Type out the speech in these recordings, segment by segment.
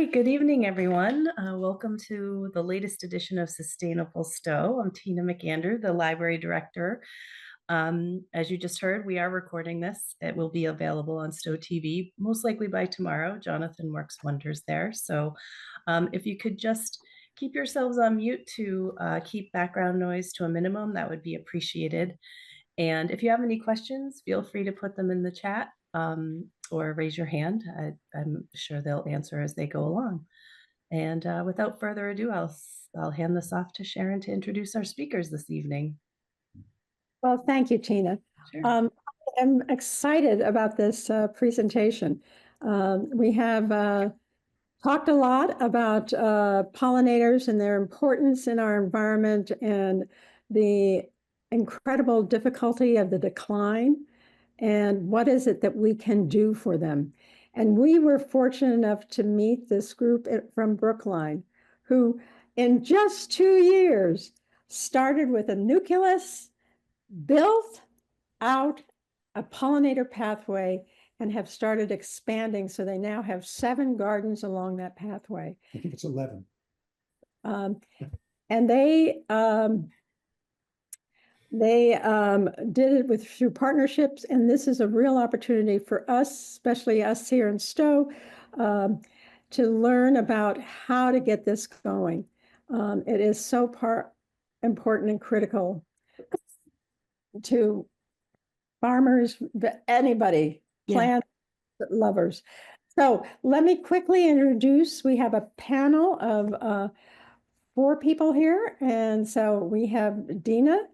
right, good evening, everyone. Welcome to the latest edition of Sustainable Stow. I'm Tina McAnder, the library director. As you just heard, we are recording this. It will be available on Stow TV, most likely by tomorrow. Jonathan works wonders there. So if you could just keep yourselves on mute to keep background noise to a minimum, that would be appreciated. And if you have any questions, feel free to put them in the chat or raise your hand. I'm sure they'll answer as they go along. And without further ado, I'll hand this off to Sharon to introduce our speakers this evening. Well, thank you, Tina. Sure. I'm excited about this presentation. We have talked a lot about pollinators and their importance in our environment and the incredible difficulty of the decline and what is it that we can do for them. And we were fortunate enough to meet this group from Brookline, who in just 2 years started with a nucleus, built out a pollinator pathway, and have started expanding. So they now have 7 gardens along that pathway. I think it's 11. And they did it through partnerships, and this is a real opportunity for us, especially us here in Stow, to learn about how to get this going. It is so important and critical to farmers, anybody, plant lovers. So let me quickly introduce, we have a panel of 4 people here. And so we have Dina,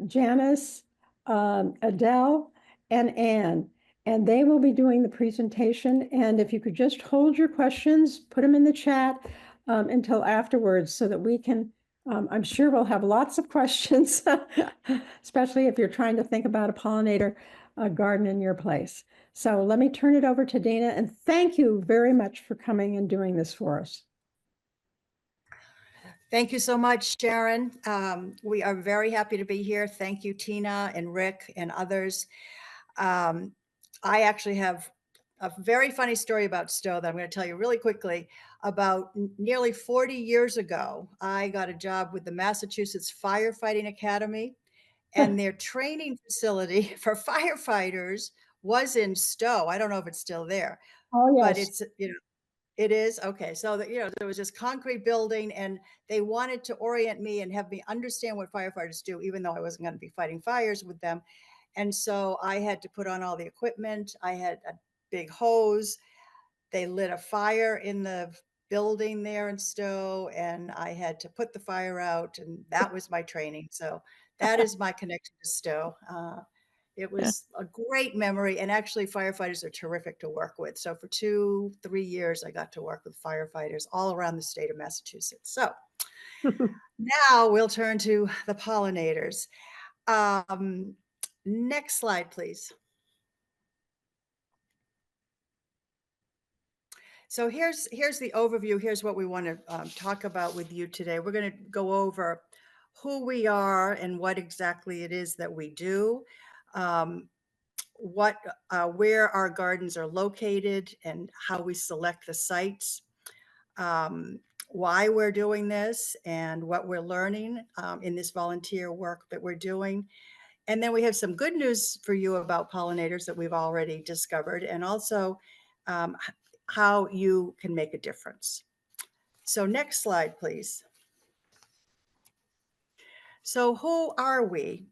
Janice, Adele, and Anne, and they will be doing the presentation. And if you could just hold your questions, put them in the chat until afterwards so that we can, I'm sure we'll have lots of questions, especially if you're trying to think about a pollinator garden in your place. So let me turn it over to Dina, and thank you very much for coming and doing this for us. Thank you so much, Sharon. We are very happy to be here. Thank you, Tina and Rick and others. I actually have a very funny story about Stow that I'm going to tell you really quickly. About nearly 40 years ago, I got a job with the Massachusetts Firefighting Academy, and their training facility for firefighters was in Stow. I don't know if it's still there. Oh, yes. But it's, it is? Okay. So that, there was this concrete building, and they wanted to orient me and have me understand what firefighters do, even though I wasn't going to be fighting fires with them. And so I had to put on all the equipment. I had a big hose. They lit a fire in the building there in Stow, and I had to put the fire out, and that was my training. So that is my connection to Stow. It was a great memory, and actually firefighters are terrific to work with. So for 2-3 years, I got to work with firefighters all around the state of Massachusetts. So now we'll turn to the pollinators. Next slide, please. So here's the overview. Here's what we want to talk about with you today. We're going to go over who we are and what exactly it is that we do. Where our gardens are located and how we select the sites, why we're doing this and what we're learning in this volunteer work that we're doing. And then we have some good news for you about pollinators that we've already discovered, and also how you can make a difference. So next slide, please. So who are we?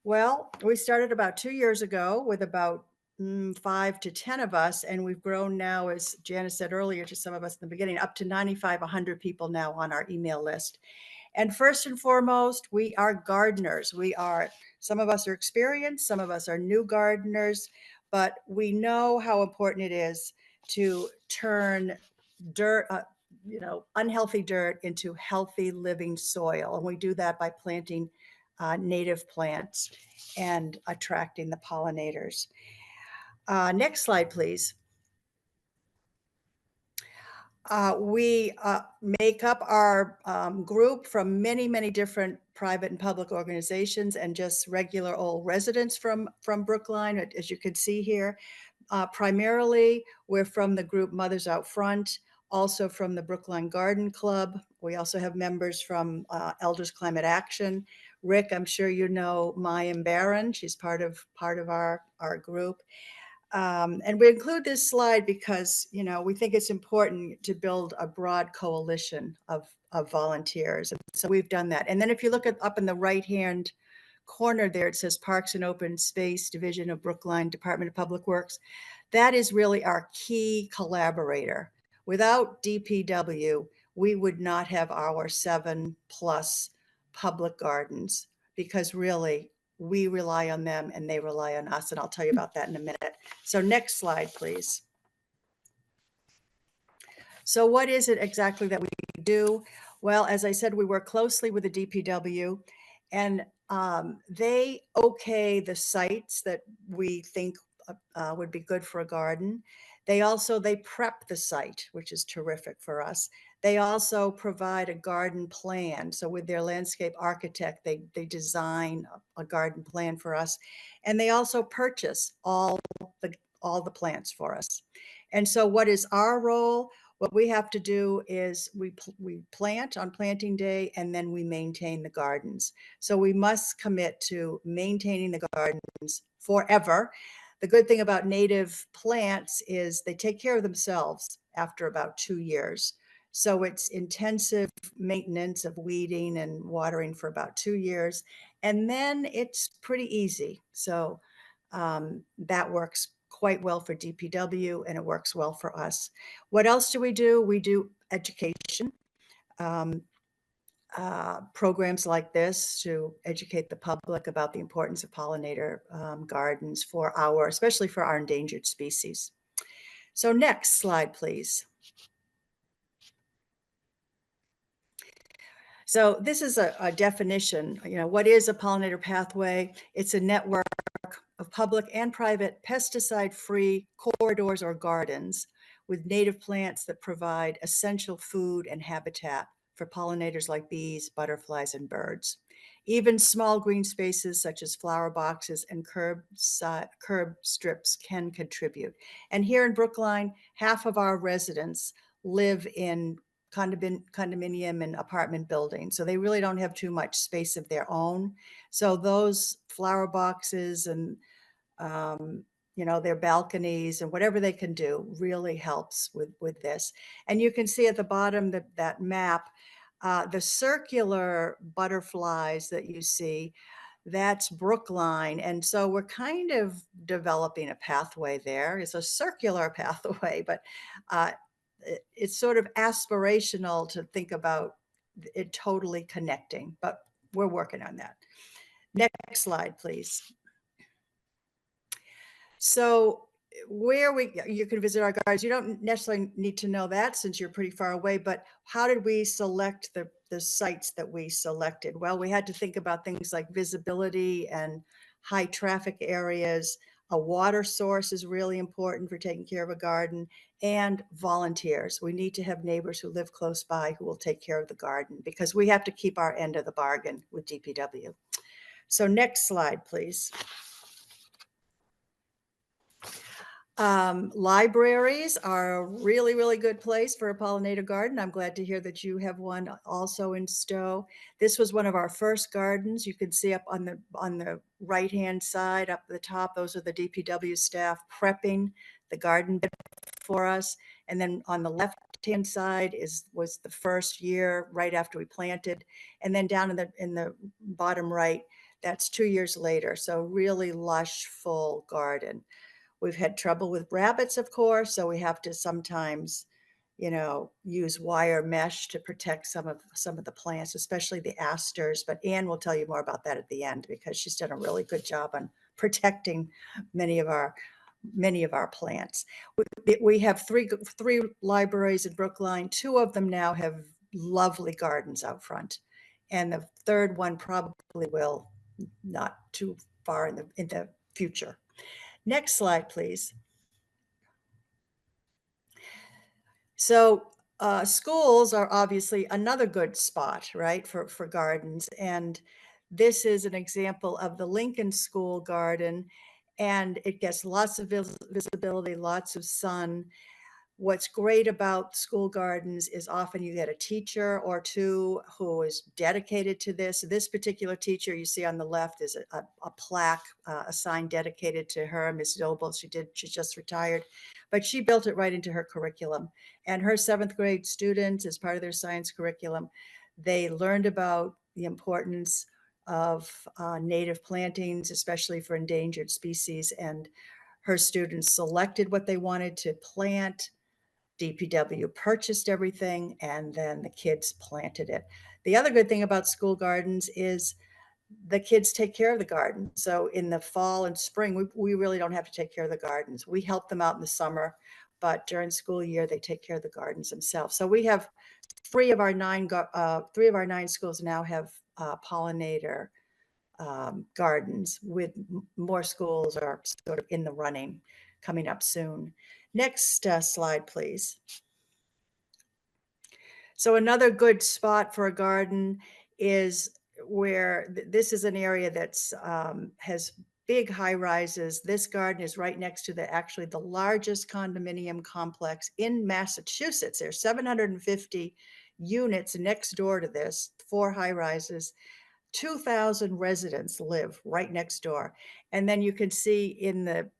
Well, we started about 2 years ago with about 5 to 10 of us, and we've grown now, as Janice said earlier to some of us in the beginning, up to 95, 100 people now on our email list. And first and foremost, we are gardeners. Some of us are experienced, some of us are new gardeners, but we know how important it is to turn dirt, unhealthy dirt into healthy living soil. And we do that by planting native plants and attracting the pollinators. Next slide, please. We make up our group from many, many different private and public organizations and just regular old residents from Brookline, as you can see here. Primarily, we're from the group Mothers Out Front. also from the Brookline Garden Club. We also have members from Elders Climate Action. Rick, I'm sure you know Maya Barron. She's part of our group. And we include this slide because, you know, we think it's important to build a broad coalition of volunteers. And so we've done that. And then if you look up in the right-hand corner there, it says Parks and Open Space Division of Brookline Department of Public Works. That is really our key collaborator. Without DPW, we would not have our 7+ public gardens, because really we rely on them and they rely on us. And I'll tell you about that in a minute. So next slide, please. So what is it exactly that we do? Well, as I said, we work closely with the DPW, and they okay the sites that we think would be good for a garden. They prep the site, which is terrific for us. They also provide a garden plan. So with their landscape architect, they design a garden plan for us. And they also purchase all the plants for us. And so what is our role? What we have to do is we plant on planting day, and then we maintain the gardens. So we must commit to maintaining the gardens forever. The good thing about native plants is they take care of themselves after about 2 years. So it's intensive maintenance of weeding and watering for about 2 years. And then it's pretty easy. So that works quite well for DPW, and it works well for us. What else do? We do education. Programs like this to educate the public about the importance of pollinator gardens especially for our endangered species. So next slide, please. So this is a definition. You know, what is a pollinator pathway? It's a network of public and private pesticide-free corridors or gardens with native plants that provide essential food and habitat for pollinators like bees, butterflies, and birds. Even small green spaces such as flower boxes and curb strips can contribute. And here in Brookline, half of our residents live in condominium and apartment buildings. So they really don't have too much space of their own. So those flower boxes and you know, their balconies and whatever they can do really helps with this. And you can see at the bottom that map, the circular butterflies that you see, that's Brookline. And so we're kind of developing a pathway there. It's a circular pathway, but it's sort of aspirational to think about it totally connecting, but we're working on that. Next slide, please. So you can visit our gardens. You don't necessarily need to know that since you're pretty far away, but how did we select the sites that we selected? Well, we had to think about things like visibility and high traffic areas. A water source is really important for taking care of a garden, and volunteers. We need to have neighbors who live close by who will take care of the garden, because we have to keep our end of the bargain with DPW. So next slide, please. Libraries are a really, really good place for a pollinator garden. I'm glad to hear that you have one also in Stow. This was one of our first gardens. You can see up on the right-hand side, up the top, those are the DPW staff prepping the garden bed for us. And then on the left-hand side was the first year right after we planted. And then down in the bottom right, that's 2 years later. So really lush, full garden. We've had trouble with rabbits, of course, so we have to sometimes, you know, use wire mesh to protect some of the plants, especially the asters. But Anne will tell you more about that at the end, because she's done a really good job on protecting many of our plants. We have three libraries in Brookline. 2 of them now have lovely gardens out front, and the third one probably will, not too far in the future. Next slide, please. So schools are obviously another good spot, right, for gardens. And this is an example of the Lincoln School garden, and it gets lots of visibility, lots of sun. What's great about school gardens is often you get a teacher or two who is dedicated to this. This particular teacher you see on the left is a plaque, a sign dedicated to her, Miss Noble. She just retired, but she built it right into her curriculum. And her 7th grade students, as part of their science curriculum, they learned about the importance of native plantings, especially for endangered species. And her students selected what they wanted to plant. DPW purchased everything, and then the kids planted it. The other good thing about school gardens is the kids take care of the garden. So in the fall and spring, we really don't have to take care of the gardens. We help them out in the summer, but during school year, they take care of the gardens themselves. So we have 3 of our 9 schools now have pollinator gardens, with more schools are sort of in the running coming up soon. Next slide, please. So another good spot for a garden is where this is an area that's has big high rises. This garden is right next to actually the largest condominium complex in Massachusetts. There's 750 units next door to this, 4 high rises. 2,000 residents live right next door. And then you can see in the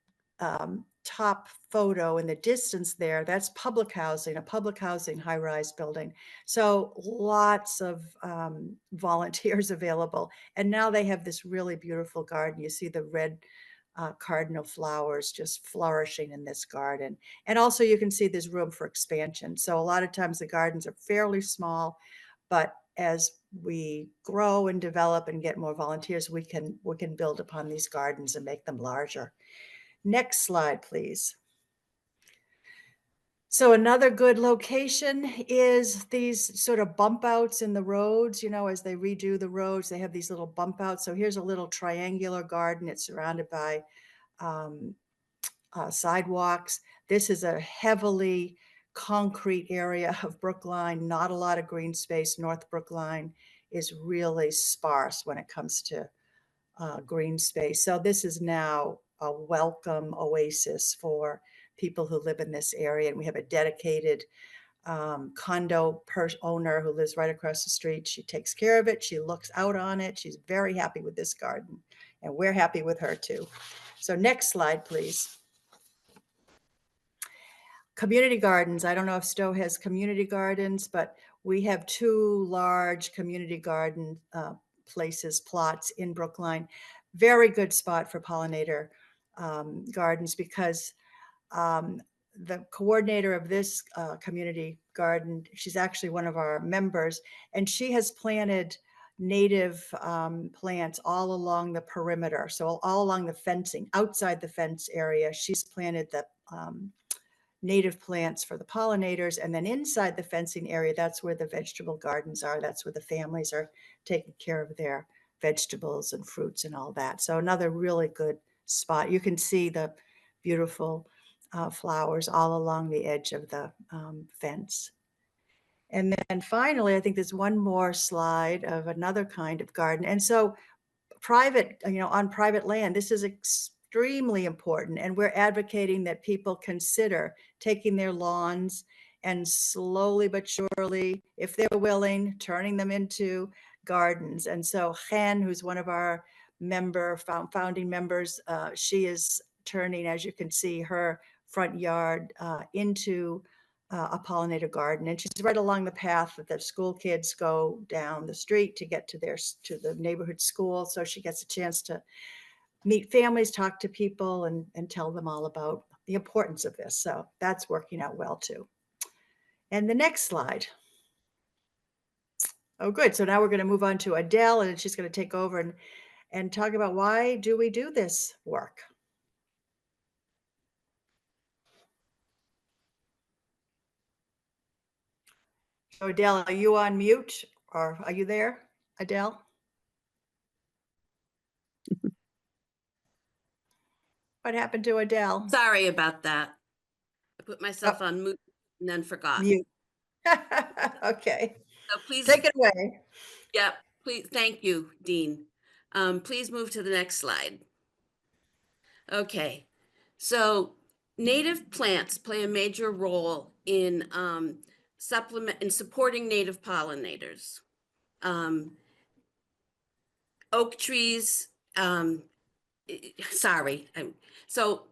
top photo in the distance there, that's public housing, a public housing high-rise building. So lots of volunteers available. And now they have this really beautiful garden. You see the red cardinal flowers just flourishing in this garden. And also you can see there's room for expansion. So a lot of times the gardens are fairly small, but as we grow and develop and get more volunteers, we can build upon these gardens and make them larger. Next slide, please. So another good location is these sort of bump outs in the roads. As they redo the roads, they have these little bump outs. So here's a little triangular garden. It's surrounded by sidewalks. This is a heavily concrete area of Brookline, not a lot of green space. North Brookline is really sparse when it comes to green space. So this is now a welcome oasis for people who live in this area. And we have a dedicated condo owner who lives right across the street. She takes care of it. She looks out on it. She's very happy with this garden, and we're happy with her too. So next slide, please. Community gardens. I don't know if Stow has community gardens, but we have 2 large community garden plots in Brookline. Very good spot for pollinator gardens, because the coordinator of this community garden, she's actually one of our members, and she has planted native plants all along the perimeter. So all along the fencing, outside the fence area, she's planted the native plants for the pollinators. And then inside the fencing area, that's where the vegetable gardens are. That's where the families are taking care of their vegetables and fruits and all that. So another really good spot. You can see the beautiful flowers all along the edge of the fence. And then finally, I think there's one more slide of another kind of garden. And so private, on private land, this is extremely important. And we're advocating that people consider taking their lawns and slowly but surely, if they're willing, turning them into gardens. And so Chen, who's one of our founding members, she is turning, as you can see, her front yard into a pollinator garden. And she's right along the path that the school kids go down the street to get to the neighborhood school. So she gets a chance to meet families, talk to people, and tell them all about the importance of this. So that's working out well too. And the next slide. Oh, good. So now we're going to move on to Adele, and she's going to take over and talk about why do we do this work. So Adele, are you on mute, or are you there, Adele? What happened to Adele? Sorry about that. I put myself on mute and then forgot. Mute. Okay. So please Take it away. Yeah, please. Thank you, Dean. Please move to the next slide. Okay. So native plants play a major role in supporting native pollinators. Oak trees, sorry. So,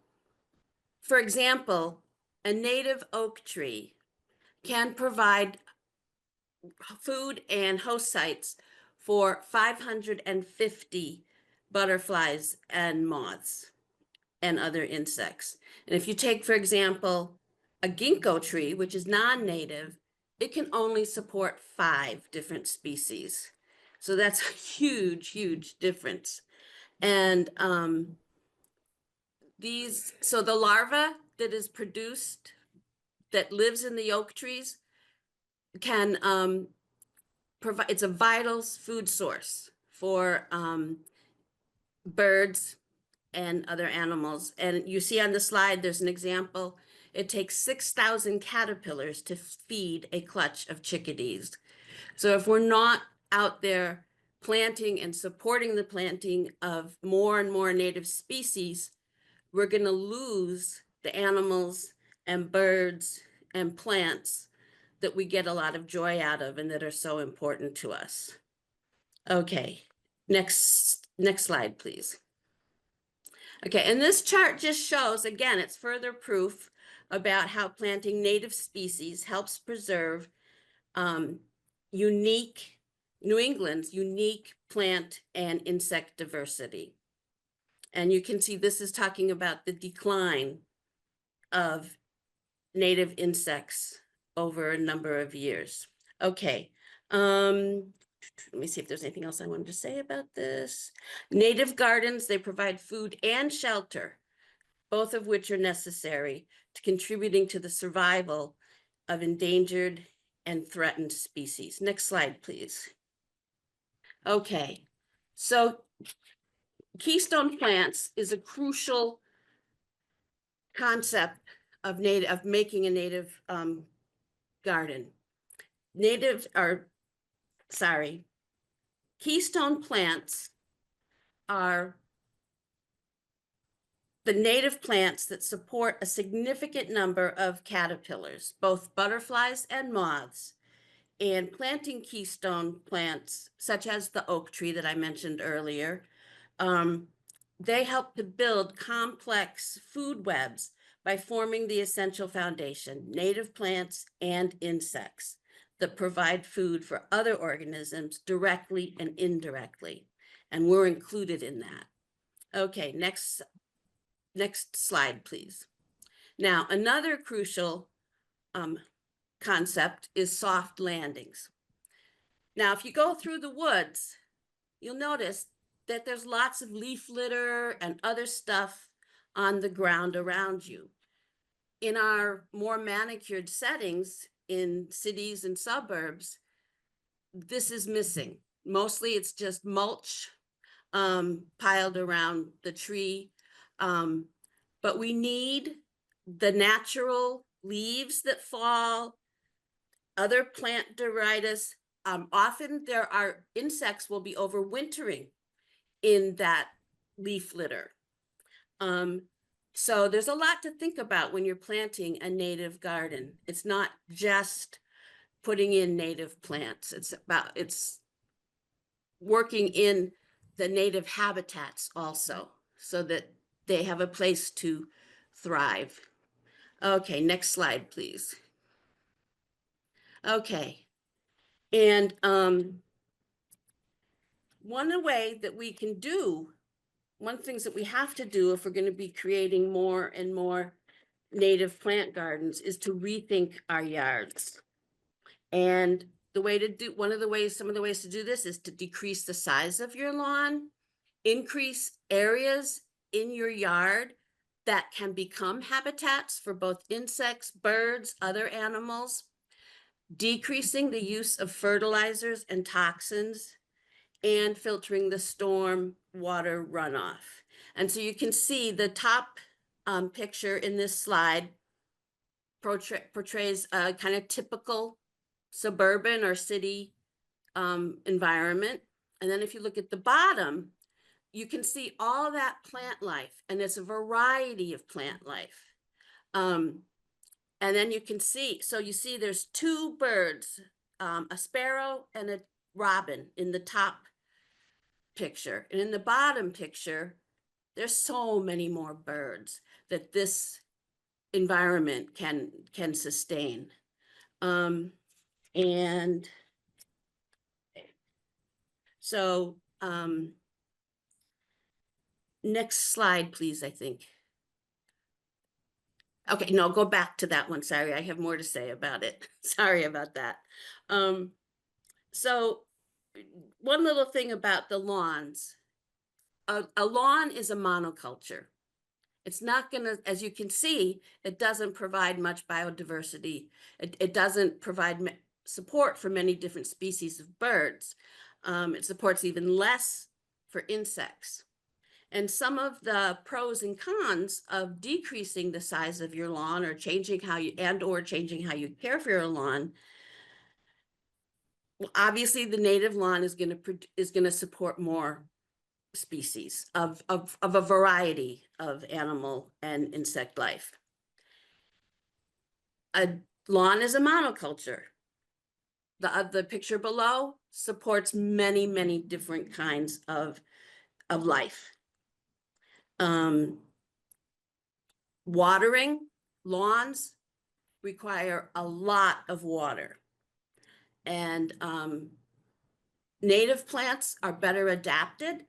for example, a native oak tree can provide food and host sites for 550 butterflies and moths and other insects. And if you take, for example, a ginkgo tree, which is non-native, it can only support 5 different species. So that's a huge, huge difference. And so the larva that is produced, that lives in the oak trees, can provide, it's a vital food source for birds and other animals. And you see on the slide, there's an example. It takes 6,000 caterpillars to feed a clutch of chickadees. So if we're not out there planting and supporting the planting of more and more native species, we're going to lose the animals and birds and plants that we get a lot of joy out of and that are so important to us. Okay, next slide, please. Okay, and this chart just shows, again, it's further proof about how planting native species helps preserve New England's unique plant and insect diversity. And you can see this is talking about the decline of native insects over a number of years. Okay, let me see if there's anything else I wanted to say about this. Native gardens, they provide food and shelter, both of which are necessary to contributing to the survival of endangered and threatened species. Next slide, please. Okay, so keystone plants is a crucial concept of making a native garden. Keystone plants are the native plants that support a significant number of caterpillars, both butterflies and moths. And planting keystone plants, such as the oak tree that I mentioned earlier, they help to build complex food webs by forming the essential foundation, native plants and insects that provide food for other organisms directly and indirectly. And we're included in that. Okay, next slide, please. Now, another crucial concept is soft landings. Now, if you go through the woods, you'll notice that there's lots of leaf litter and other stuff on the ground around you. In our more manicured settings in cities and suburbs, this is missing. Mostly it's just mulch piled around the tree. But we need the natural leaves that fall, other plant detritus. Often there are insects will be overwintering in that leaf litter. So there's a lot to think about when you're planting a native garden. It's not just putting in native plants. It's working in the native habitats also, so that they have a place to thrive. Okay, next slide, please. Okay, and one of the ways that we can do, one of the things that we have to do if we're going to be creating more and more native plant gardens is to rethink our yards. And some of the ways to do this is to decrease the size of your lawn, increase areas in your yard that can become habitats for both insects, birds, other animals, decreasing the use of fertilizers and toxins, and filtering the storm water runoff. And so you can see the top picture in this slide portrays a kind of typical suburban or city environment. And then if you look at the bottom, you can see all that plant life, and it's a variety of plant life. And then you can see, so you see there's two birds, a sparrow and a robin in the top picture. And in the bottom picture, there's so many more birds that this environment can sustain. And so next slide, please, I think. Okay, no, go back to that one. Sorry, I have more to say about it. Sorry about that. So one little thing about the lawns. A lawn is a monoculture. It's not going to, as you can see, it doesn't provide much biodiversity. It doesn't provide support for many different species of birds. It supports even less for insects. And some of the pros and cons of decreasing the size of your lawn or changing how you changing how you care for your lawn. Well, obviously, the native lawn is going to support more species of a variety of animal and insect life. A lawn is a monoculture. The picture below supports many, many different kinds of life. Watering lawns require a lot of water, and native plants are better adapted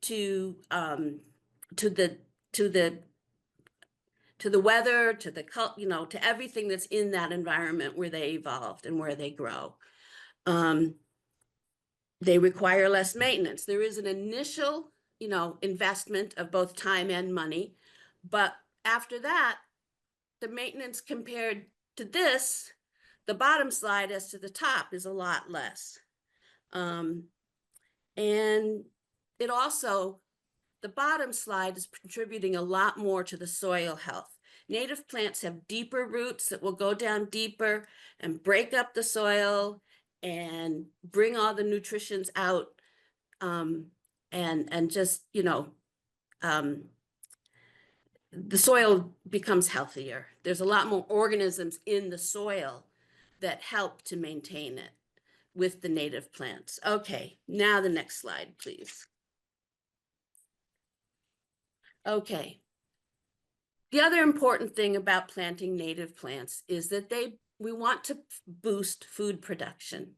to the weather, to everything that's in that environment where they evolved and where they grow. They require less maintenance. There is an initial, investment of both time and money, but after that, the maintenance compared to this, the bottom slide as to the top, is a lot less. And it also, the bottom slide is contributing a lot more to the soil health. Native plants have deeper roots that will go down deeper and break up the soil and bring all the nutrients out, and just, the soil becomes healthier. There's a lot more organisms in the soil that help to maintain it with the native plants. Okay, now the next slide, please. Okay. The other important thing about planting native plants is that we want to boost food production.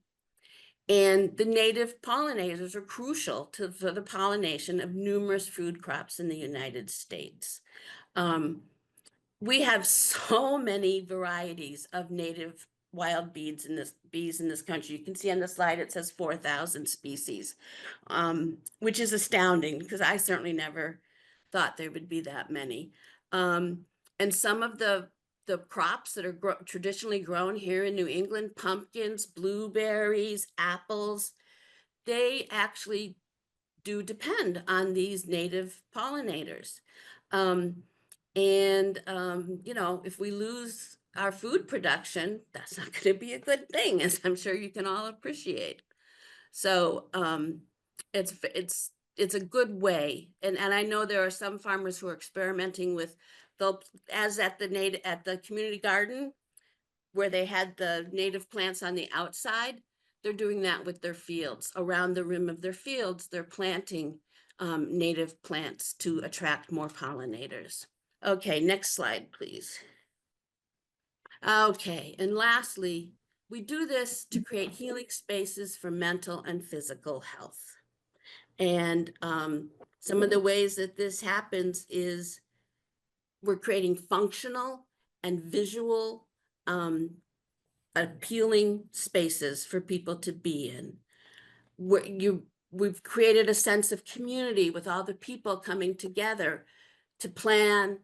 And the native pollinators are crucial for the pollination of numerous food crops in the United States. We have so many varieties of native wild bees in this country. You can see on the slide it says 4,000 species, which is astounding because I certainly never thought there would be that many. And some of the crops that are traditionally grown here in New England, pumpkins, blueberries, apples, they actually do depend on these native pollinators. If we lose our food production, that's not going to be a good thing, as I'm sure you can all appreciate. So it's a good way, and I know there are some farmers who are experimenting with, as at the community garden, where they had the native plants on the outside. They're doing that with their fields. Around the rim of their fields, they're planting native plants to attract more pollinators. Okay, next slide, please. Okay, and lastly, we do this to create healing spaces for mental and physical health. And some of the ways that this happens is we're creating functional and visual appealing spaces for people to be in. We've created a sense of community with all the people coming together to plan,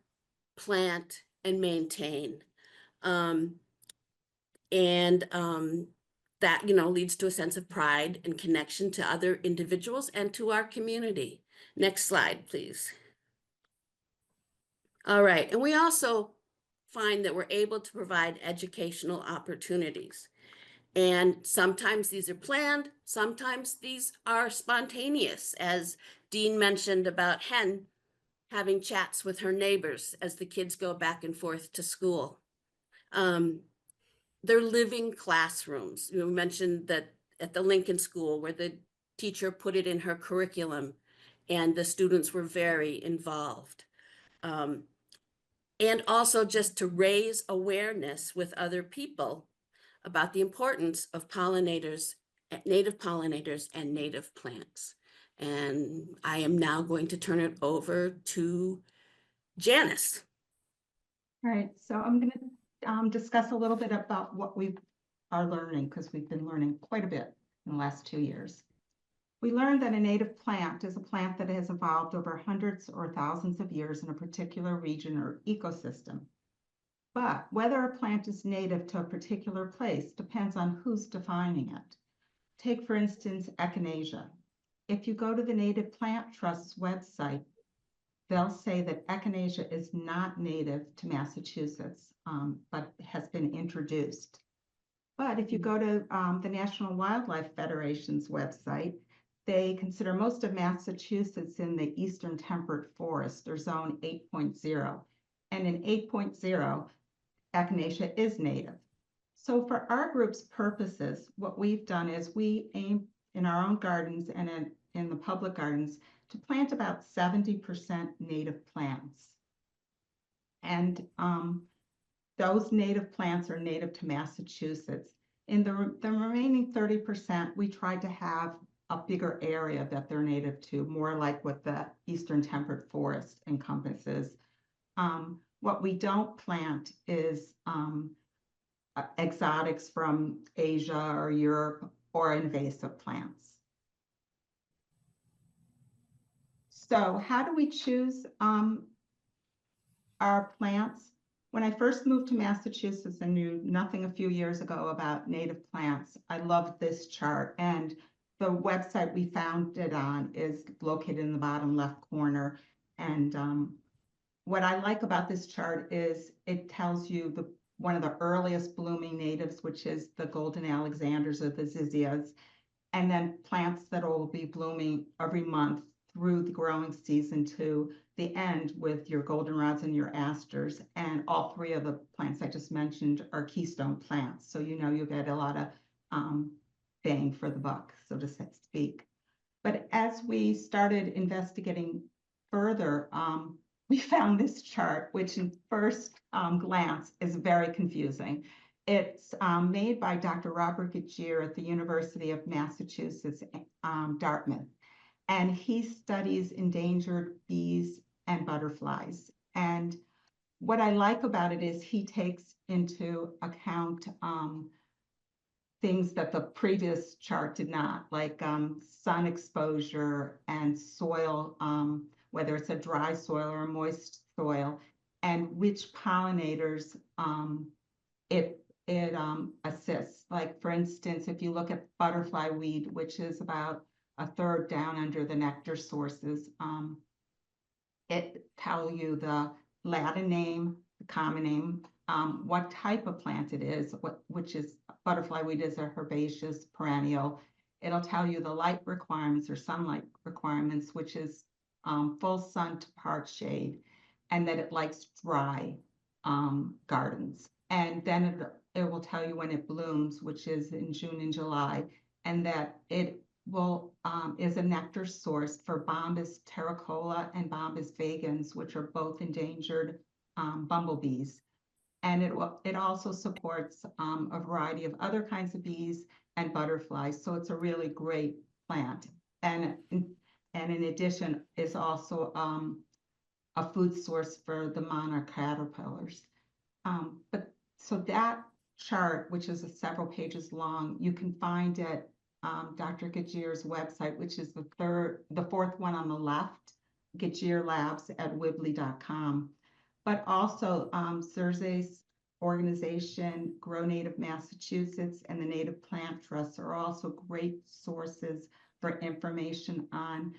plant, and maintain. That, leads to a sense of pride and connection to other individuals and to our community. Next slide, please. All right, and we also find that we're able to provide educational opportunities. And sometimes these are planned, sometimes these are spontaneous, as Dean mentioned about Hen having chats with her neighbors as the kids go back and forth to school. They're living classrooms. You mentioned that at the Lincoln School where the teacher put it in her curriculum and the students were very involved. And also just to raise awareness with other people about the importance of pollinators, native pollinators and native plants. And I am now going to turn it over to Janice. All right, so I'm going to discuss a little bit about what we are learning, because we've been learning quite a bit in the last 2 years. We learned that a native plant is a plant that has evolved over hundreds or thousands of years in a particular region or ecosystem. But whether a plant is native to a particular place depends on who's defining it. Take, for instance, echinacea. If you go to the Native Plant Trust's website, they'll say that echinacea is not native to Massachusetts, but has been introduced. But if you go to the National Wildlife Federation's website, they consider most of Massachusetts in the Eastern Temperate Forest, or Zone 8.0. And in 8.0, echinacea is native. So for our group's purposes, what we've done is we aim in our own gardens and in the public gardens to plant about 70% native plants. And those native plants are native to Massachusetts. In the remaining 30%, we tried to have a bigger area that they're native to, more like what the Eastern Temperate Forest encompasses. What we don't plant is exotics from Asia or Europe or invasive plants. So how do we choose our plants? When I first moved to Massachusetts and knew nothing a few years ago about native plants, I loved this chart. And the website we found it on is located in the bottom left corner. And what I like about this chart is it tells you one of the earliest blooming natives, which is the golden alexanders or the zizias, and then plants that will be blooming every month through the growing season to the end with your goldenrods and your asters. And all three of the plants I just mentioned are keystone plants. So you know you get a lot of bang for the buck, so to speak. But as we started investigating further, we found this chart, which in first glance is very confusing. It's made by Dr. Robert Gajir at the University of Massachusetts, Dartmouth. And he studies endangered bees and butterflies. And what I like about it is he takes into account things that the previous chart did not, like sun exposure and soil, whether it's a dry soil or a moist soil, and which pollinators it assists. Like, for instance, if you look at butterfly weed, which is about a third down under the nectar sources, it tells you the Latin name, the common name, what type of plant it is, which is butterfly weed is a herbaceous perennial. It'll tell you the light requirements or sunlight requirements, which is full sun to part shade, and that it likes dry gardens. And then it will tell you when it blooms, which is in June and July, and that it will is a nectar source for Bombus terricola and Bombus vagans, which are both endangered bumblebees. And it also supports a variety of other kinds of bees and butterflies. So it's a really great plant. And in addition, is also a food source for the monarch caterpillars. So that chart, which is several pages long, you can find at Dr. Gajir's website, which is the fourth one on the left, gajirlabs@wibley.com. But also Cersei's organization, Grow Native Massachusetts, and the Native Plant Trust are also great sources for information on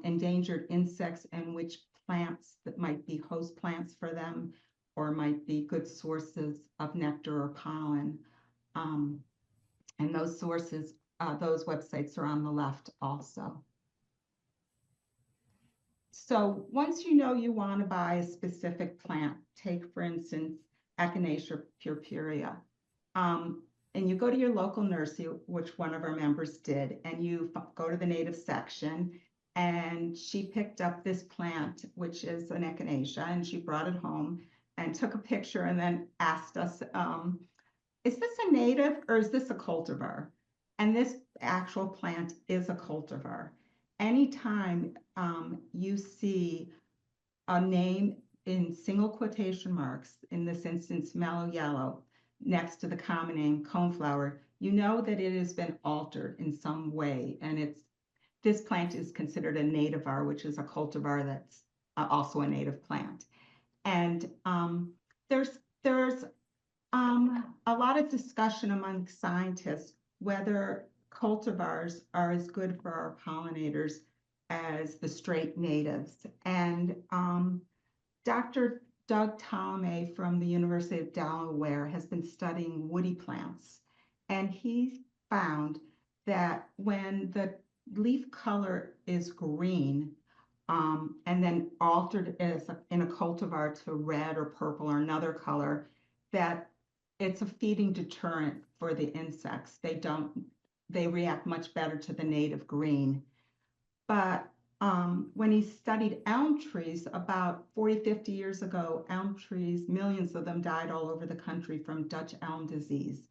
endangered insects and which plants that might be host plants for them or might be good sources of nectar or pollen. And those sources, those websites are on the left also. So once you know you want to buy a specific plant, take for instance Echinacea purpurea. And you go to your local nursery, which one of our members did, and you go to the native section, and she picked up this plant, which is an echinacea, and she brought it home and took a picture and then asked us, is this a native or is this a cultivar? And this actual plant is a cultivar. Anytime you see a name in single quotation marks, in this instance, mellow yellow, next to the common name coneflower, you know that it has been altered in some way. And this plant is considered a nativar, which is a cultivar that's also a native plant. And there's a lot of discussion among scientists whether cultivars are as good for our pollinators as the straight natives. And Dr. Doug Ptolemy from the University of Delaware has been studying woody plants, and he found that when the leaf color is green, and then altered in a cultivar to red or purple or another color, that it's a feeding deterrent for the insects. They react much better to the native green. But when he studied elm trees about 40, 50 years ago, elm trees, millions of them died all over the country from Dutch elm disease.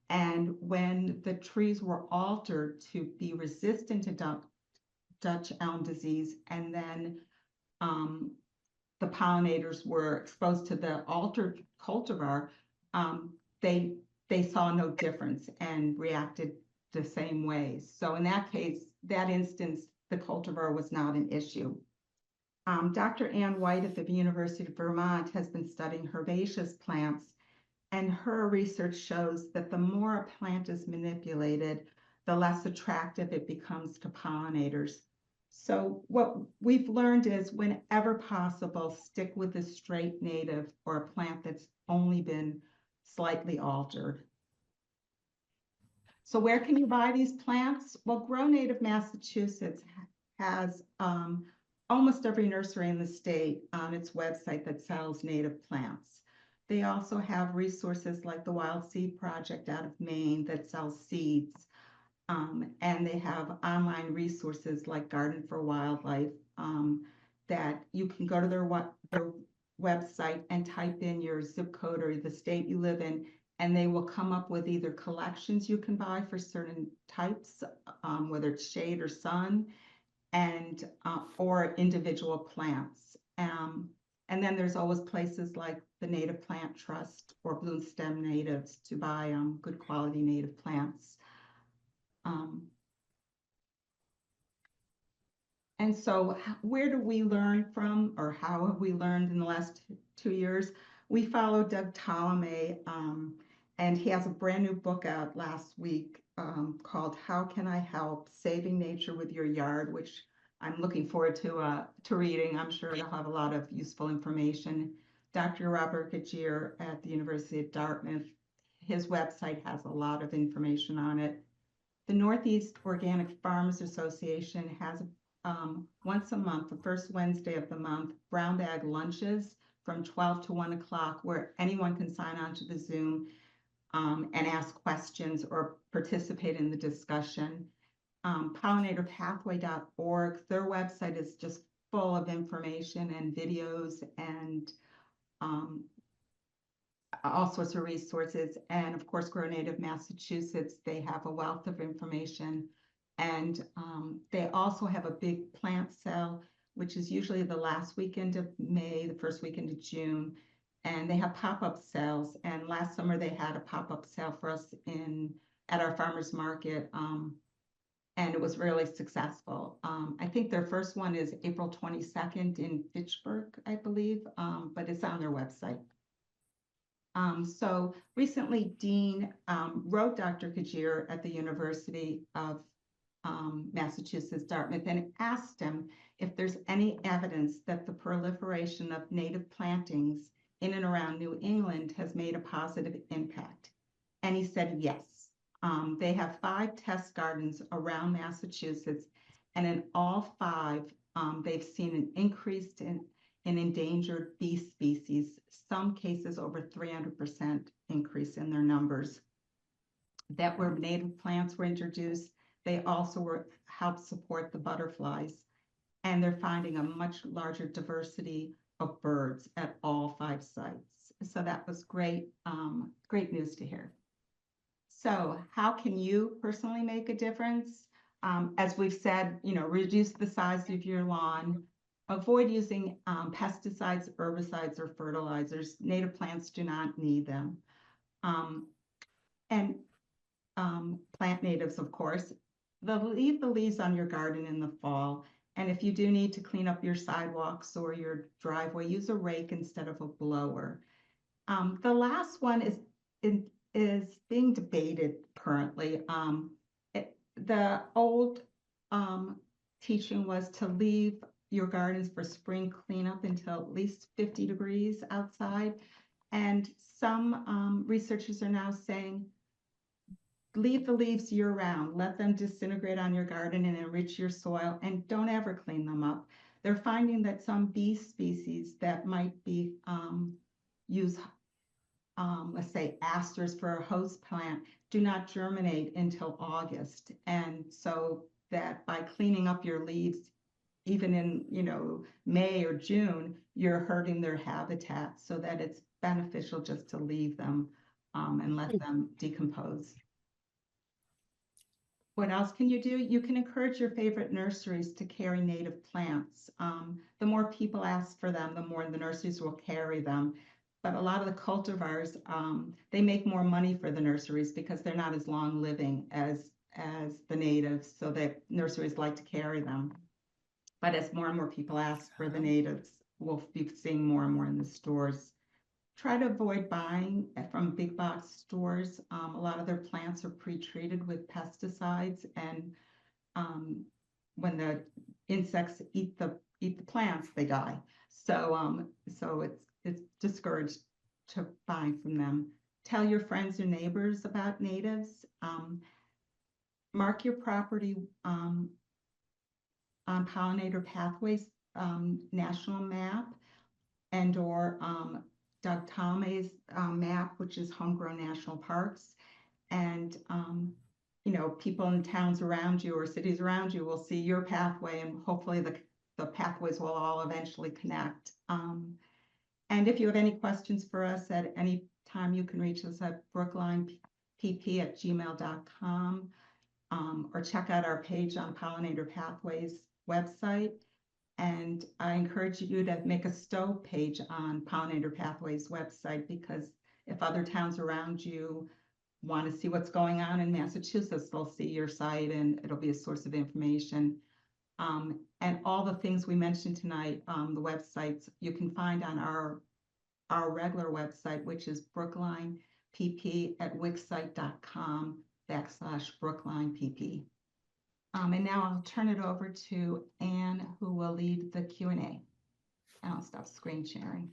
And when the trees were altered to be resistant to Dutch elm disease, and then the pollinators were exposed to the altered cultivar, they saw no difference and reacted the same way. So in that case, that instance, the cultivar was not an issue. Dr. Ann White at the University of Vermont has been studying herbaceous plants, and her research shows that the more a plant is manipulated, the less attractive it becomes to pollinators. So what we've learned is, whenever possible, stick with a straight native or a plant that's only been slightly altered. So where can you buy these plants? Well, Grow Native Massachusetts has almost every nursery in the state on its website that sells native plants. They also have resources like the Wild Seed Project out of Maine that sells seeds. And they have online resources like Garden for Wildlife that you can go to their website and type in your zip code or the state you live in, and they will come up with either collections you can buy for certain types, whether it's shade or sun, and or individual plants. And then there's always places like the Native Plant Trust or Bloom Stem Natives to buy good quality native plants. And so where do we learn from, or how have we learned in the last 2 years? We followed Doug Ptolemy, and he has a brand new book out last week called How Can I Help? Saving Nature with Your Yard, which I'm looking forward to reading. I'm sure it'll have a lot of useful information. Dr. Robert Gagier at the University of Dartmouth, his website has a lot of information on it. The Northeast Organic Farmers Association has once a month, the first Wednesday of the month, brown bag lunches from 12 to 1 o'clock, where anyone can sign on to the Zoom and ask questions or participate in the discussion. Pollinatorpathway.org, their website is just full of information and videos and all sorts of resources. And of course, Grow Native Massachusetts, they have a wealth of information. And they also have a big plant sale, which is usually the last weekend of May, the first weekend of June. And they have pop-up sales. And last summer they had a pop-up sale for us at our farmers market. And it was really successful. I think their first one is April 22nd in Fitchburg, I believe, but it's on their website. So recently, Dean wrote Dr. Gagier at the University of Massachusetts, Dartmouth, and asked him if there's any evidence that the proliferation of native plantings in and around New England has made a positive impact. And he said yes. They have 5 test gardens around Massachusetts, and in all 5, they've seen an increase in endangered bee species, some cases over 300% increase in their numbers. That where native plants were introduced, they also helped support the butterflies. And they're finding a much larger diversity of birds at all 5 sites. So that was great, great news to hear. So how can you personally make a difference? As we've said, reduce the size of your lawn, avoid using pesticides, herbicides, or fertilizers. Native plants do not need them. And plant natives, of course. Leave the leaves on your garden in the fall. And if you do need to clean up your sidewalks or your driveway, use a rake instead of a blower. The last one is being debated currently. The old teaching was to leave your gardens for spring cleanup until at least 50 degrees outside. And some researchers are now saying, leave the leaves year round, let them disintegrate on your garden and enrich your soil, and don't ever clean them up. They're finding that some bee species that might be use let's say asters for a host plant do not germinate until August. And so that by cleaning up your leaves, even in, May or June, you're hurting their habitat, so that it's beneficial just to leave them and let them decompose. What else can you do? You can encourage your favorite nurseries to carry native plants. The more people ask for them, the more the nurseries will carry them. But a lot of the cultivars, they make more money for the nurseries because they're not as long living as the natives, so that nurseries like to carry them. But as more and more people ask for the natives, we'll be seeing more and more in the stores. Try to avoid buying from big box stores. A lot of their plants are pre-treated with pesticides, and when the insects eat the plants, they die. So it's discouraged to buy from them. Tell your friends and neighbors about natives. Mark your property on Pollinator Pathways national map, and or Doug Tome's map, which is Homegrown National Parks. And people in towns around you or cities around you will see your pathway, and hopefully the pathways will all eventually connect. And if you have any questions for us at any time, you can reach us at brooklinepp@gmail.com, or check out our page on Pollinator Pathways website. And I encourage you to make a Stow page on Pollinator Pathways website, because if other towns around you want to see what's going on in Massachusetts, they'll see your site and it'll be a source of information. And all the things we mentioned tonight, the websites you can find on our regular website, which is brooklinepp@wixsite.com/brooklinepp. And now I'll turn it over to Anne, who will lead the Q&A. And I'll stop screen sharing.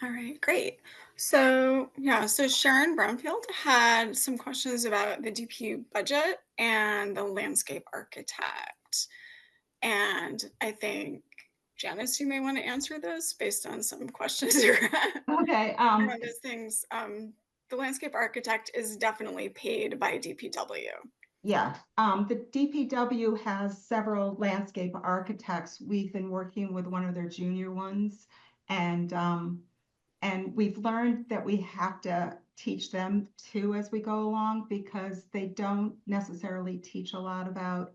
All right, great. So Sharon Brownfield had some questions about the DPU budget and the landscape architect. And I think, Janice, you may want to answer this based on some questions you had. Okay. One of those things, the landscape architect is definitely paid by DPW. Yeah, the DPW has several landscape architects. We've been working with one of their junior ones, and we've learned that we have to teach them too as we go along, because they don't necessarily teach a lot about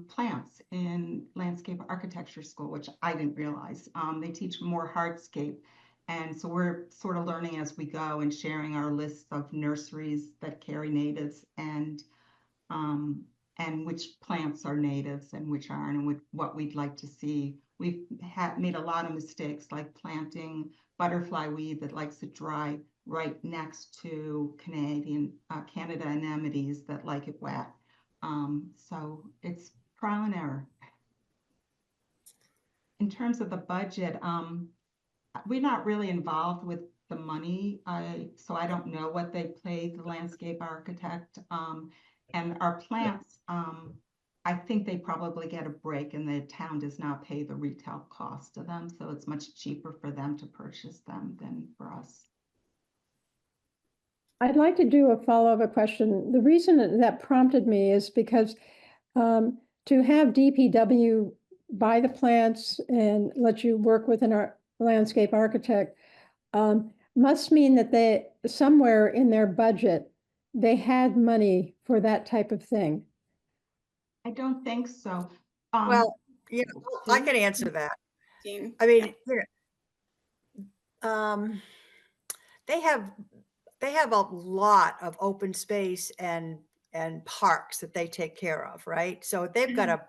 plants in landscape architecture school, which I didn't realize. They teach more hardscape. And so we're sort of learning as we go and sharing our list of nurseries that carry natives, and which plants are natives and which aren't, and what we'd like to see. We've made a lot of mistakes, like planting butterfly weed that likes to dry right next to Canada anemones that like it wet. So it's trial and error. In terms of the budget, we're not really involved with the money, so I don't know what they pay the landscape architect. And our plants, I I think they probably get a break and the town does not pay the retail cost of them. So it's much cheaper for them to purchase them than for us. I'd like to do a follow-up question. The reason that prompted me is because to have DPW buy the plants and let you work with an landscape architect must mean that they, somewhere in their budget, they had money for that type of thing. I don't think so. Well, you know, I can answer that. Dean? I mean, you know, they have a lot of open space and parks that they take care of, right? So they've got a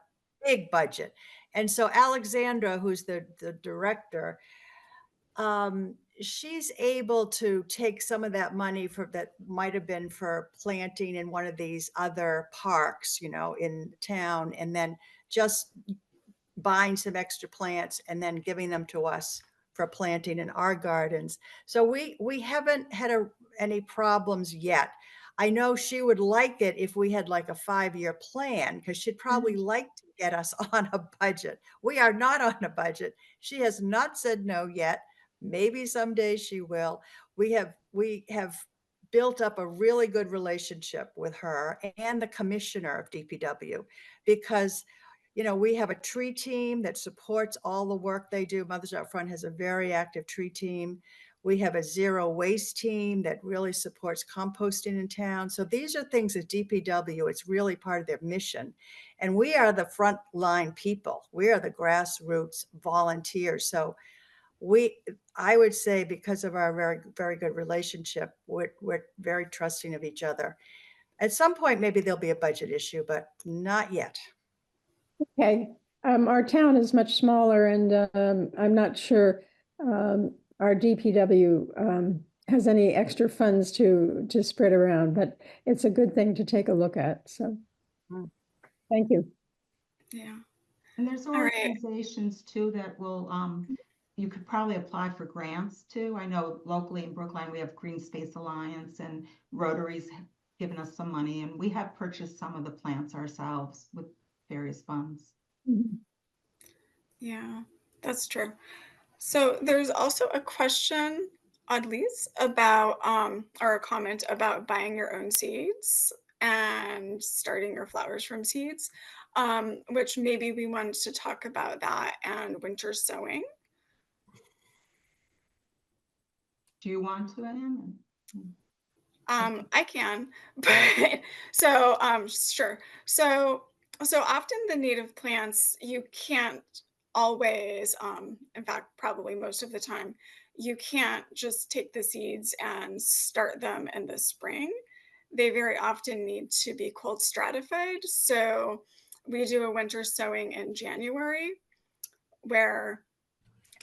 big budget. And so Alexandra, who's the director, she's able to take some of that money for that might have been for planting in one of these other parks, you know, in town, and then just buying some extra plants and then giving them to us for planting in our gardens. So we haven't had any problems yet. I know she would like it if we had like a 5-year plan, because she'd probably like to get us on a budget. We are not on a budget. She has not said no yet. Maybe someday she will. We have built up a really good relationship with her and the commissioner of DPW, because you know, we have a tree team that supports all the work they do. Mothers Out Front has a very active tree team. We have a zero waste team that really supports composting in town. So these are things that DPW, it's really part of their mission. And we are the frontline people. We are the grassroots volunteers. So I would say, because of our very, very good relationship, we're very trusting of each other. At some point, maybe there'll be a budget issue, but not yet. Okay, our town is much smaller and I'm not sure our DPW has any extra funds to spread around, but it's a good thing to take a look at. So thank you. Yeah. And there's All right. organizations too that will, you could probably apply for grants too. I know locally in Brookline, we have Green Space Alliance and Rotary's given us some money, and we have purchased some of the plants ourselves with various funds. Yeah, that's true. So there's also a question, Audley's, about or a comment about buying your own seeds and starting your flowers from seeds, which maybe we wanted to talk about that and winter sowing. Do you want to, Anne? I can, but so sure. So often the native plants, you can't always, in fact, probably most of the time, you can't just take the seeds and start them in the spring. They very often need to be cold stratified. So we do a winter sowing in January, where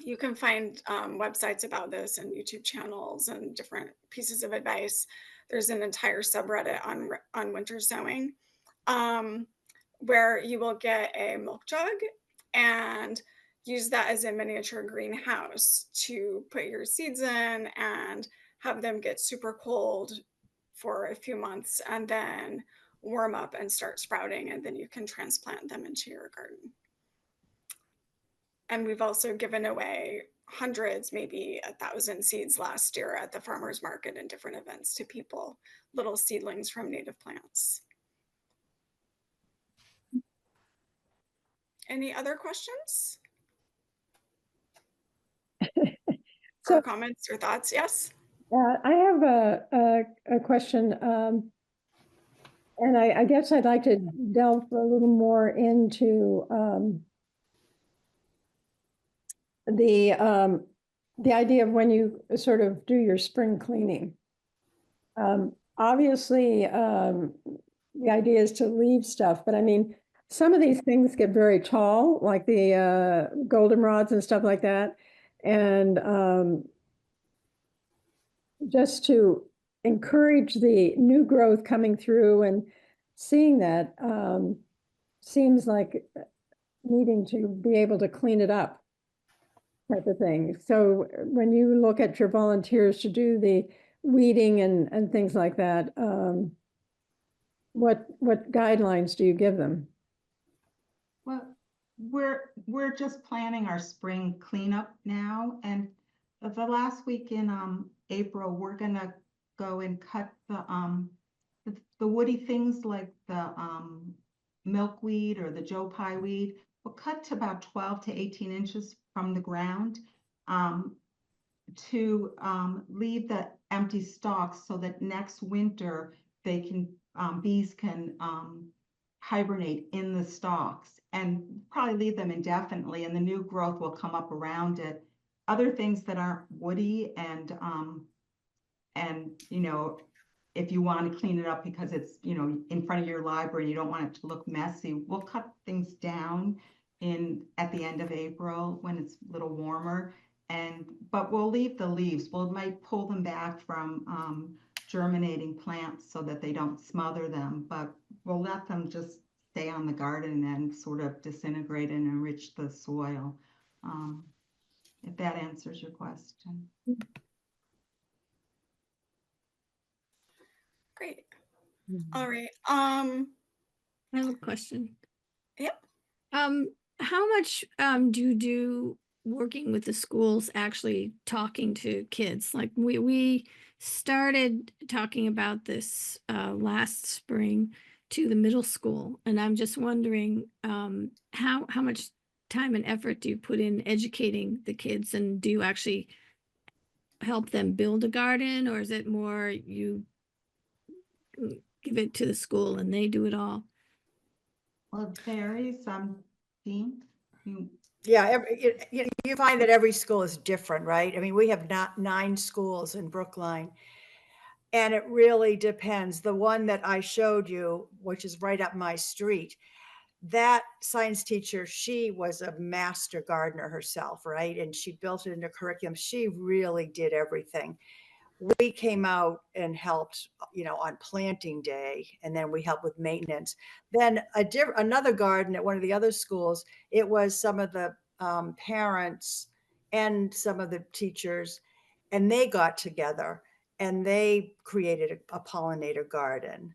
you can find websites about this and YouTube channels and different pieces of advice. There's an entire subreddit on winter sowing, where you will get a milk jug and use that as a miniature greenhouse to put your seeds in and have them get super cold for a few months and then warm up and start sprouting, and then you can transplant them into your garden. And we've also given away hundreds, maybe 1,000 seeds last year at the farmers market and different events to people, little seedlings from native plants. Any other questions? Or comments or thoughts? Yes. I have a question, and I guess I'd like to delve a little more into the idea of when you sort of do your spring cleaning. Obviously, the idea is to leave stuff, but I mean, some of these things get very tall, like the goldenrods and stuff like that. And just to encourage the new growth coming through and seeing that seems like needing to be able to clean it up type of thing. So when you look at your volunteers to do the weeding and things like that, what guidelines do you give them? We're just planning our spring cleanup now, and the last week in April, we're gonna go and cut the woody things like the milkweed or the Joe Pye weed. We'll cut to about 12 to 18 inches from the ground to leave the empty stalks so that next winter they can bees can hibernate in the stalks, and probably leave them indefinitely, and the new growth will come up around it. Other things that aren't woody and you know, if you want to clean it up because it's, you know, in front of your library and you don't want it to look messy, we'll cut things down at the end of April when it's a little warmer. But we'll leave the leaves. We might pull them back from germinating plants so that they don't smother them, but we'll let them just stay on the garden and sort of disintegrate and enrich the soil. If that answers your question. Great. Mhm. All right. I have a question. Yep. How much do you do working with the schools, actually talking to kids? Like we started talking about this last spring to the middle school, and I'm just wondering how much time and effort do you put in educating the kids, and do you actually help them build a garden, or is it more you give it to the school and they do it all? Well, it varies. Dean, Yeah, you find that every school is different, right? I mean, we have not 9 schools in Brookline, and it really depends. The one that I showed you, which is right up my street, that science teacher, she was a master gardener herself, right? And she built it into curriculum. She really did everything. We came out and helped, you know, on planting day, and then we helped with maintenance. Then another garden at one of the other schools, it was some of the parents and some of the teachers, and they got together and they created a pollinator garden.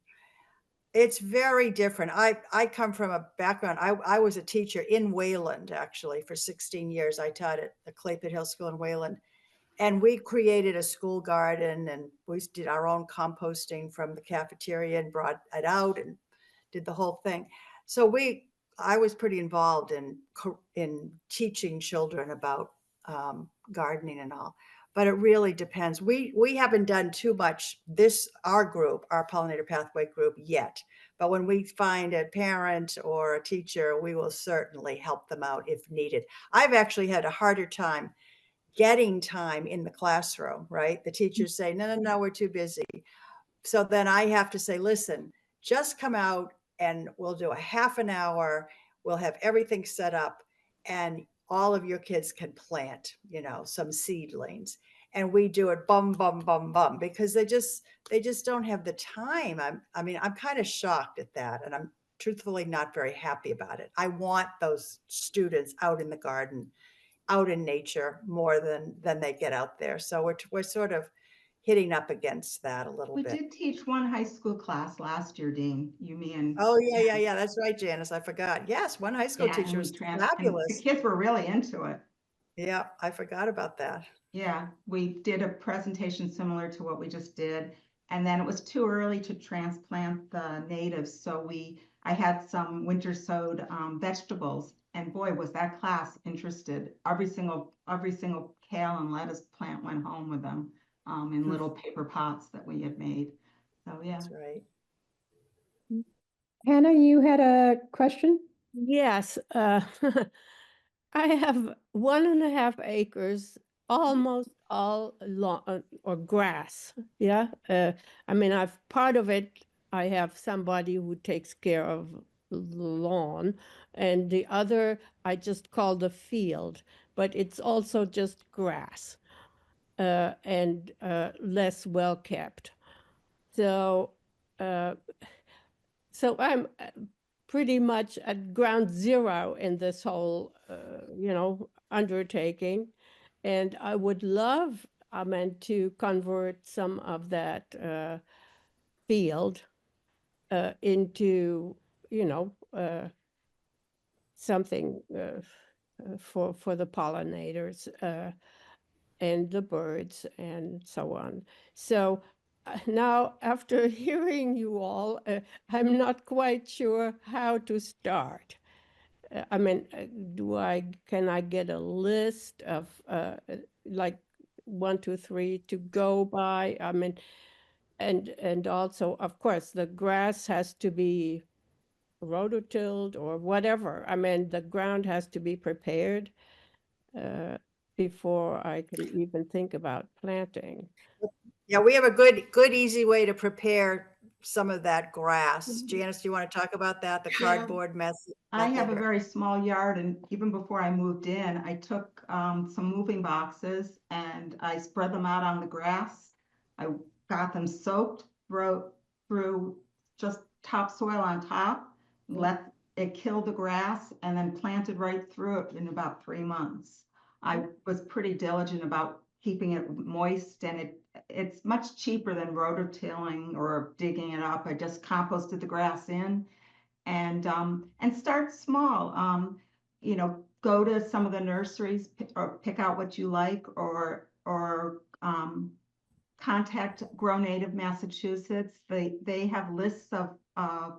It's very different. I come from a background. I was a teacher in Wayland, actually, for 16 years. I taught at the Claypit Hill School in Wayland. And we created a school garden, and we did our own composting from the cafeteria and brought it out and did the whole thing. So I was pretty involved in teaching children about gardening and all. But it really depends. We haven't done too much our group, our Pollinator Pathway group yet. But when we find a parent or a teacher, we will certainly help them out if needed. I've actually had a harder time getting time in the classroom, right? The teachers say, no, we're too busy. So then I have to say, listen, just come out and we'll do a half an hour. We'll have everything set up and all of your kids can plant, you know, some seedlings. And we do it bum, bum, bum, bum, because they just don't have the time. I'm kind of shocked at that. And I'm truthfully not very happy about it. I want those students out in the garden, out in nature more than they get out there. So we're sort of hitting up against that a little we bit. did teach one high school class last year, Dean. You mean? Oh yeah. That's right, Janice. I forgot. Yes, one high school teacher was and fabulous. the kids were really into it. Yeah, I forgot about that. Yeah, we did a presentation similar to what we just did. And then it was too early to transplant the natives. So I had some winter sowed vegetables, and boy, was that class interested. Every single kale and lettuce plant went home with them in little paper pots that we had made. So yeah. That's right. Hannah, you had a question? Yes, I have 1.5 acres, almost all lawn or grass. Yeah, I mean, part of it. I have somebody who takes care of the lawn, and the other I just call the field, but it's also just grass, and less well kept. So, so I'm pretty much at ground zero in this whole, undertaking. And I would love, to convert some of that field into, something for the pollinators and the birds and so on. So now, after hearing you all, I'm not quite sure how to start. I mean, can I get a list of like 1, 2, 3 to go by? I mean, and also, of course, the grass has to be rototilled or whatever. I mean, the ground has to be prepared before I can even think about planting. Yeah, we have a good, easy way to prepare some of that grass. Mhm. Janice, do you want to talk about that? The Yeah. cardboard method? I have a here? very small yard, and even before I moved in, I took some moving boxes and I spread them out on the grass. I got them soaked, threw just topsoil on top, let it kill the grass, and then planted right through it in about 3 months. I was pretty diligent about keeping it moist, and it's much cheaper than rototilling or digging it up. I just composted the grass in and start small. Go to some of the nurseries or pick out what you like, or contact Grow Native Massachusetts. They have lists of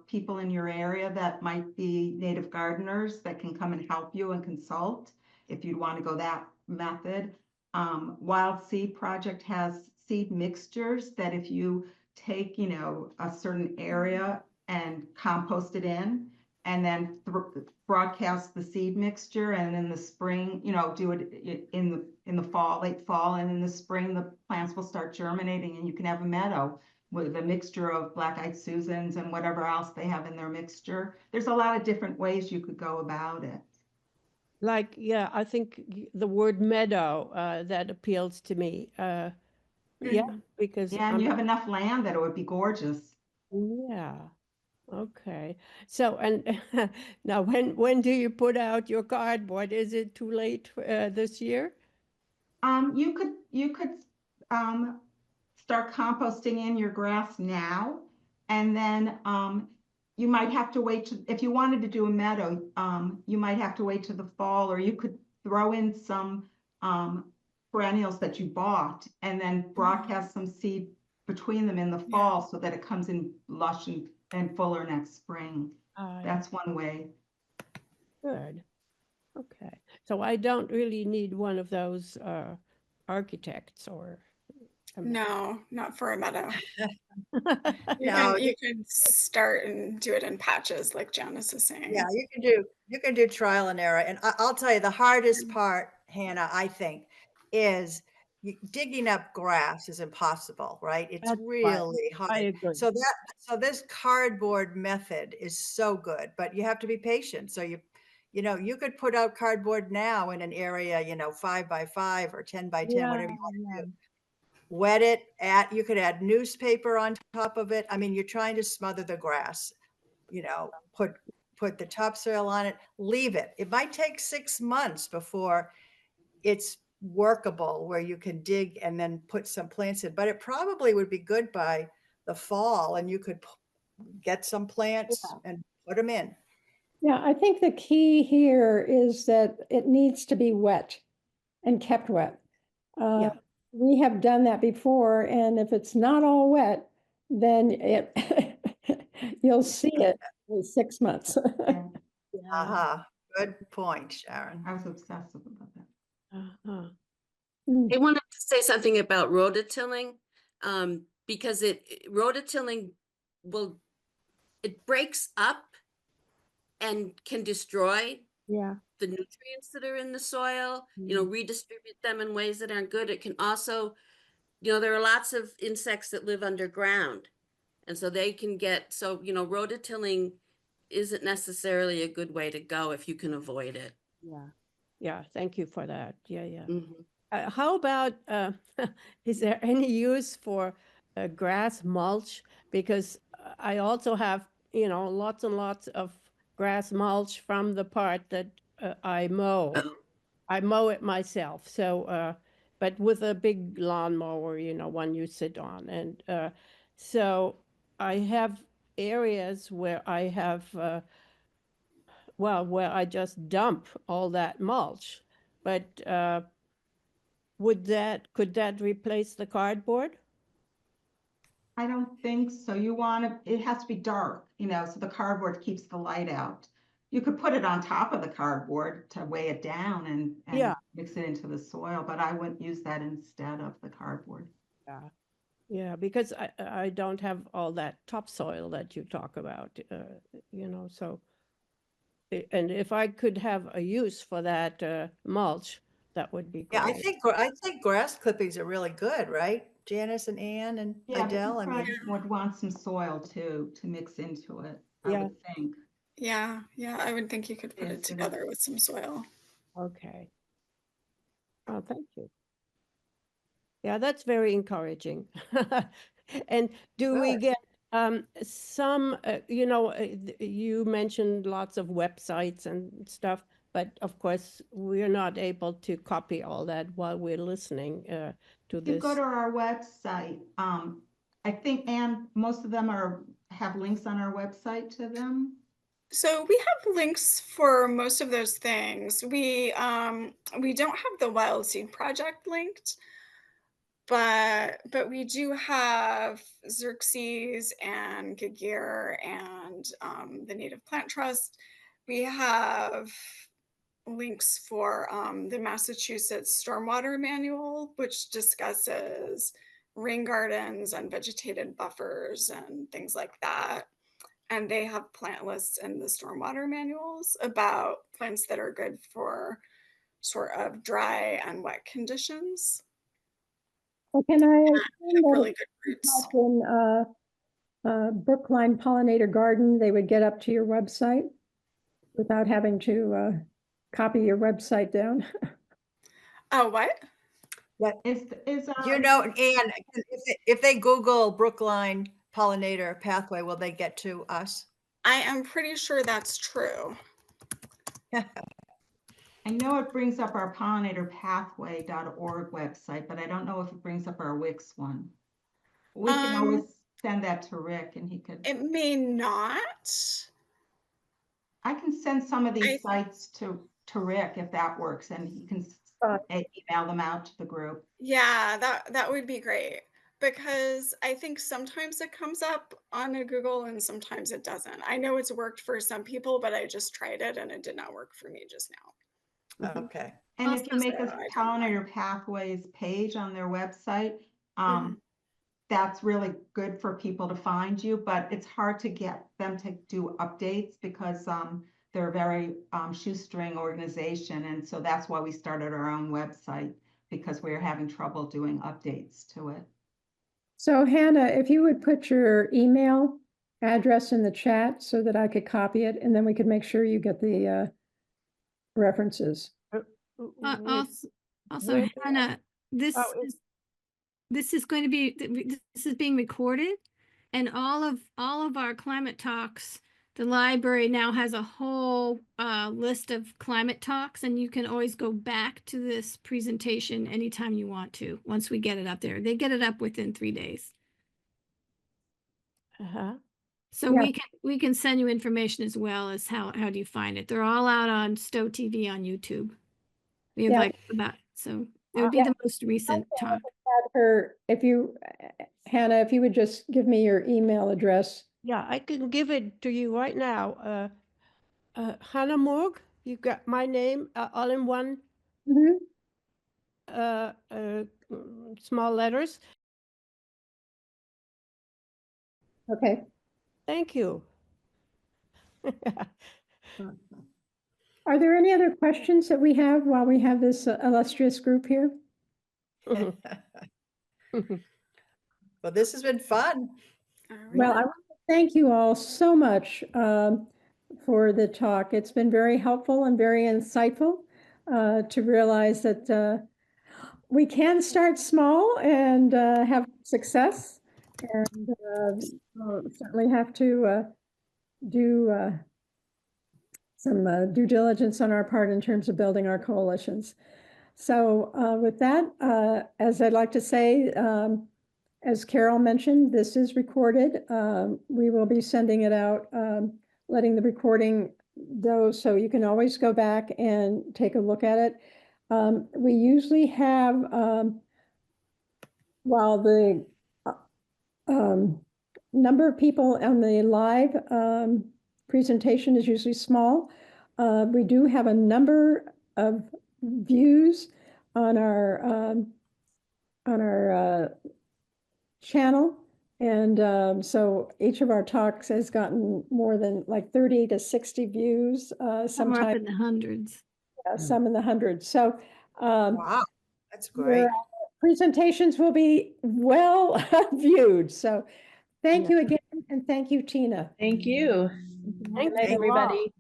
people in your area that might be native gardeners that can come and help you and consult if you'd want to go that method. Wild Seed Project has seed mixtures that if you take, a certain area and compost it in, and then broadcast the seed mixture, and in the spring, do it in the fall, late fall, and in the spring the plants will start germinating, and you can have a meadow with a mixture of black-eyed Susans and whatever else they have in their mixture. There's a lot of different ways you could go about it. Like, yeah, I think the word meadow, that appeals to me. Yeah, because Yeah, and you have enough land that it would be gorgeous. yeah, okay. So, and now when do you put out your cardboard? Is it too late this year? You could start composting in your grass now, and then you might have to wait if you wanted to do a meadow, you might have to wait to the fall, or you could throw in some perennials that you bought and then broadcast some seed between them in the fall so that it comes in lush and fuller next spring. That's one way. Good. Okay. So I don't really need one of those architects or. No, not for a meadow. No, You could start and do it in patches, like Janice is saying. yeah, you can do trial and error. And I'll tell you, the hardest part, Hannah, I think, is digging up grass is impossible, right? It's That's really I hard. agree. So this cardboard method is so good, but you have to be patient. So you could put out cardboard now in an area, 5 by 5 or 10 by 10, whatever you want to do. Wet it, you could add newspaper on top of it. I mean, you're trying to smother the grass, put the topsoil on it, leave it. It might take 6 months before it's workable where you can dig and then put some plants in, but it probably would be good by the fall, and you could get some plants and put them in. Yeah, I think the key here is that it needs to be wet and kept wet. Yeah. We have done that before, and if it's not all wet, then you'll see it in 6 months. Aha, good point, Sharon. I was obsessive about that. I wanted to say something about rototilling, because rototilling it breaks up and can destroy Yeah. the nutrients that are in the soil, redistribute them in ways that aren't good. It can also, there are lots of insects that live underground, and so they can rototilling isn't necessarily a good way to go if you can avoid it. Yeah. Yeah. Thank you for that. Yeah. Yeah. Mhm. How about, is there any use for grass mulch? Because I also have, lots and lots of grass mulch from the part that I mow. Oh. I mow it myself. So, but with a big lawnmower, one you sit on. And so I have areas where I have well, where I just dump all that mulch. But could that replace the cardboard? I don't think so. It has to be dark, so the cardboard keeps the light out. You could put it on top of the cardboard to weigh it down and Yeah. mix it into the soil, but I wouldn't use that instead of the cardboard. Yeah. Yeah, because I don't have all that topsoil that you talk about, so. And if I could have a use for that mulch, that would be Yeah, great. I think grass clippings are really good, right? Janice and Ann and Yeah, but Adele, you I mean, probably would want some soil too, to mix into it, I Yeah. would think. Yeah, I would think you could put Yes, it together with some soil. Okay. Oh, thank you. Yeah, that's very encouraging. And do we Good. get some, you mentioned lots of websites and stuff, but of course, we're not able to copy all that while we're listening to If you go this. to our website, I think, and most of them have links on our website to them. So we have links for most of those things. We don't have the Wild Seed Project linked, but we do have Xerxes and Gagir and the Native Plant Trust. We have links for the Massachusetts Stormwater Manual, which discusses rain gardens and vegetated buffers and things like that. And they have plant lists in the stormwater manuals about plants that are good for sort of dry and wet conditions. So can I Have assume that really if good you roots. typed in Brookline Pollinator Garden, they would get up to your website without having to copy your website down? Oh, what? you know, Ann, if they Google Brookline Pollinator Pathway, will they get to us? I am pretty sure that's true. I know it brings up our pollinatorpathway.org website, but I don't know if it brings up our Wix one. We can always send that to Rick and he could. It may not. I can send some of these sites to Rick if that works, and he can email them out to the group. Yeah, that would be great, because I think sometimes it comes up on a Google and sometimes it doesn't. I know it's worked for some people, but I just tried it and it did not work for me just now. Okay. And if you make So a Pollinator Pathways page on their website, Mhm. that's really good for people to find you, but it's hard to get them to do updates because they're a very shoestring organization. And so that's why we started our own website, because we were having trouble doing updates to it. So Hannah, if you would put your email address in the chat so that I could copy it, and then we could make sure you get the references. Also, Hannah, this is going to be, this is being recorded, and all of our climate talks, the library now has a whole list of climate talks, and you can always go back to this presentation anytime you want to, once we get it up there. They get it up within 3 days. So Yeah. we can send you information as well as how do you find it. They're all out on Stow TV on YouTube. We have Yeah. like about, so it would be the most recent talk. Hannah, if you would just give me your email address. Yeah, I can give it to you right now. Hannah Morg, you got my name all in one small letters. Okay. Thank you. Are there any other questions that we have while we have this illustrious group here? Well, this has been fun. Well, I want to thank you all so much for the talk. It's been very helpful and very insightful to realize that we can start small and have success, and we'll certainly have to do some due diligence on our part in terms of building our coalitions. So with that, as I'd like to say, as Carol mentioned, this is recorded. We will be sending it out, letting the recording those, so you can always go back and take a look at it. We usually have, while the number of people on the live presentation is usually small, we do have a number of views on our channel. And so each of our talks has gotten more than like 30 to 60 views, Some are up sometimes in the hundreds. some in the hundreds. So Wow, that's your great. presentations will be well viewed. So thank Yeah. you again, and thank you, Tina. Thank you. Thank Good night, you all. everybody.